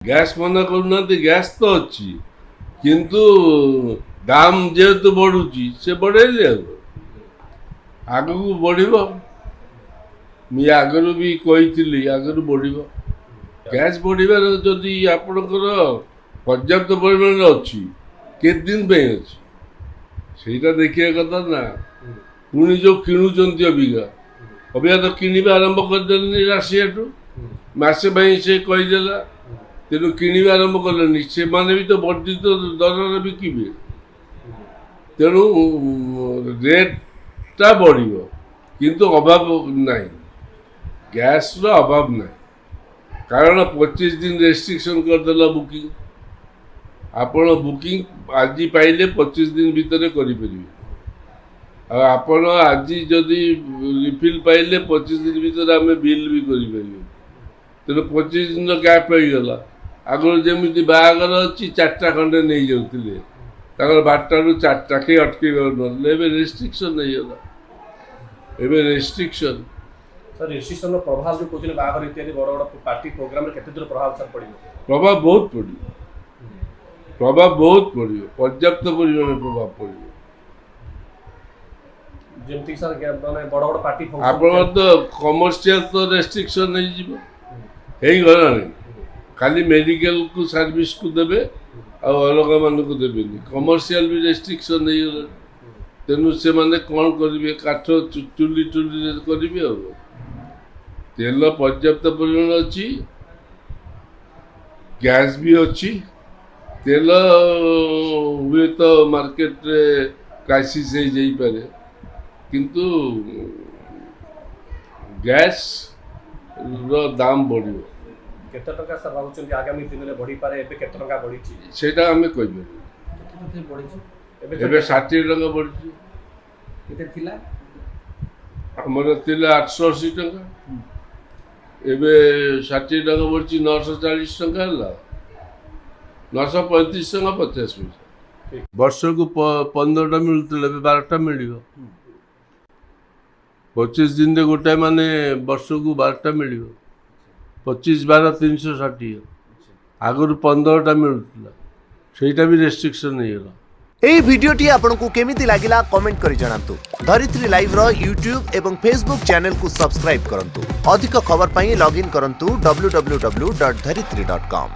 Gas ମନା କରୁନାହାନ୍ତି, gas ତ ଅଛି କିନ୍ତୁ ଦାମ ଯେହେତୁ ବଢୁଛି ସେ ବଢେଇଲେ ଆଉ ଆଗକୁ ବଢିବ। ମୁଁ ଆଗରୁ ବି କହିଥିଲି ଆଗରୁ ବଢିବ। ଗ୍ୟାସ୍ ବଢିବାର ଯଦି ଆପଣଙ୍କର ପର୍ଯ୍ୟାପ୍ତ ପରିମାଣରେ ଅଛି କେତେ ଦିନ ପାଇଁ ଅଛି ସେଇଟା ଦେଖିବା କଥା ନା। ପୁଣି ଯୋଉ କିଣୁଛନ୍ତି ଅବିକା ତ କିଣିବା ଆରମ୍ଭ କରିଦେଲେନି ରାଶିଆଠୁ ମାସେ ପାଇଁ ସେ କହିଦେଲା, ତେଣୁ କିଣିବା ଆରମ୍ଭ କଲେନି, ସେମାନେ ବି ତ ବର୍ଦ୍ଧିତ ଦରରେ ବିକିବେ, ତେଣୁ ରେଟ୍ଟା ବଢ଼ିବ କିନ୍ତୁ ଅଭାବ ନାହିଁ, ଗ୍ୟାସ୍ର ଅଭାବ ନାହିଁ। କାରଣ 25 ଦିନ ରେଷ୍ଟ୍ରିକ୍ସନ୍ କରିଦେଲା ବୁକିଂ। ଆପଣ ବୁକିଂ ଆଜି ପାଇଲେ 25 ଦିନ ଭିତରେ କରିପାରିବେ, ଆଉ ଆପଣ ଆଜି ଯଦି ରିଫିଲ୍ ପାଇଲେ 25 ଦିନ ଭିତରେ ଆମେ ବିଲ୍ ବି କରିପାରିବେ। ତେଣୁ 25 ଦିନର ଗ୍ୟାପ୍ ହେଇଗଲା। ଆଗରୁ ଯେମିତି ବାହାଘର ଅଛି 4ଟା ଖଣ୍ଡେ ନେଇଯାଉଥିଲେ, ତାଙ୍କର 12ଟାରୁ 4ଟା କେହି ଅଟକେଇ ପାରୁନଥିଲେ, ଏବେ ରେଷ୍ଟ୍ରିକ୍ସନ୍ ହେଇଗଲା। ଏବେ ରେଷ୍ଟ୍ରିକ୍ସନ୍ ରେଷ୍ଟ୍ରିକ୍ସନର ପ୍ରଭାବ ଯେଉଁ କହୁଥିଲେ ବାହାଘର ଇତ୍ୟାଦି ବଡ଼ ବଡ଼ ପାର୍ଟି ପ୍ରୋଗ୍ରାମରେ କେତେ ଦୂର ପ୍ରଭାବ ସାର୍ ପଡ଼ିବ? ପ୍ରଭାବ ବହୁତ ପଡ଼ିବ, ପ୍ରଭାବ ବହୁତ ପଡ଼ିବ, ପର୍ଯ୍ୟାପ୍ତ ପରିମାଣରେ ପ୍ରଭାବ ପଡ଼ିବ। ଯେମିତି ସାର୍ ମାନେ ବଡ଼ ବଡ଼ ପାର୍ଟି ଆପଣଙ୍କର ତ କମର୍ସିଆଲ ତ ରେଷ୍ଟ୍ରିକ୍ସନ୍ ହେଇଗଲାଣି, ଖାଲି ମେଡ଼ିକାଲକୁ ସର୍ଭିସକୁ ଦେବେ ଆଉ ଅଲଗା ମାନଙ୍କୁ ଦେବେନି। କମର୍ସିଆଲ ବି ରେଷ୍ଟ୍ରିକ୍ସନ୍ ହେଇଗଲାଣି, ତେଣୁ ସେମାନେ କ'ଣ କରିବେ, କାଠ ଚୁଲିରେ କରିବେ। ଆଉ ତେଲ ପର୍ଯ୍ୟାପ୍ତ ପରିମାଣ ଅଛି, ଗ୍ୟାସ୍ ବି ଅଛି। ତେଲ ହୁଏତ ମାର୍କେଟରେ କ୍ରାଇସିସ୍ ହେଇଯାଇପାରେ, କିନ୍ତୁ ଗ୍ୟାସ୍ର ଦାମ ବଢ଼ିବ। କେତେ ଟଙ୍କା ସାର୍ ଭାବୁଛନ୍ତି ଆଗାମୀ ଦିନରେ ବଢ଼ିପାରେ? ଏବେ କେତେ ଟଙ୍କା ବଢ଼ିଛି ସେଇଟା ଆମେ କହିପାରିବୁ। ଏବେ 60 ଟଙ୍କା ବଢ଼ିଛି। କେତେ ଥିଲା? ଆମର ଥିଲା 880 ଟଙ୍କା, ଏବେ 60 ଟଙ୍କା ବଢ଼ିଛି, 940 ଟଙ୍କା ହେଲା, 935 ଟଙ୍କା 50 ପଇସା। ବର୍ଷକୁ 15ଟା ମିଳୁଥିଲା, ଏବେ 12ଟା ମିଳିବ। 25 ଦିନରେ ଗୋଟାଏ ମାନେ ବର୍ଷକୁ 12ଟା ମିଳିବ। 25 12 360। ଆଗରୁ 15ଟା ମିଳୁଥିଲା, ସେଇଟା ବି ରେଷ୍ଟ୍ରିକ୍ସନ୍ ହେଇଗଲା। ଏହି ଭିडियोटी आपको केमिति लागिला कमेंट करि जणांतु। धरित्री लाइव रो यूट्यूब एवं फेसबुक चैनल को सब्सक्राइब करंतु। अधिक खबर पई लॉगिन करंतु www.dharitri.com।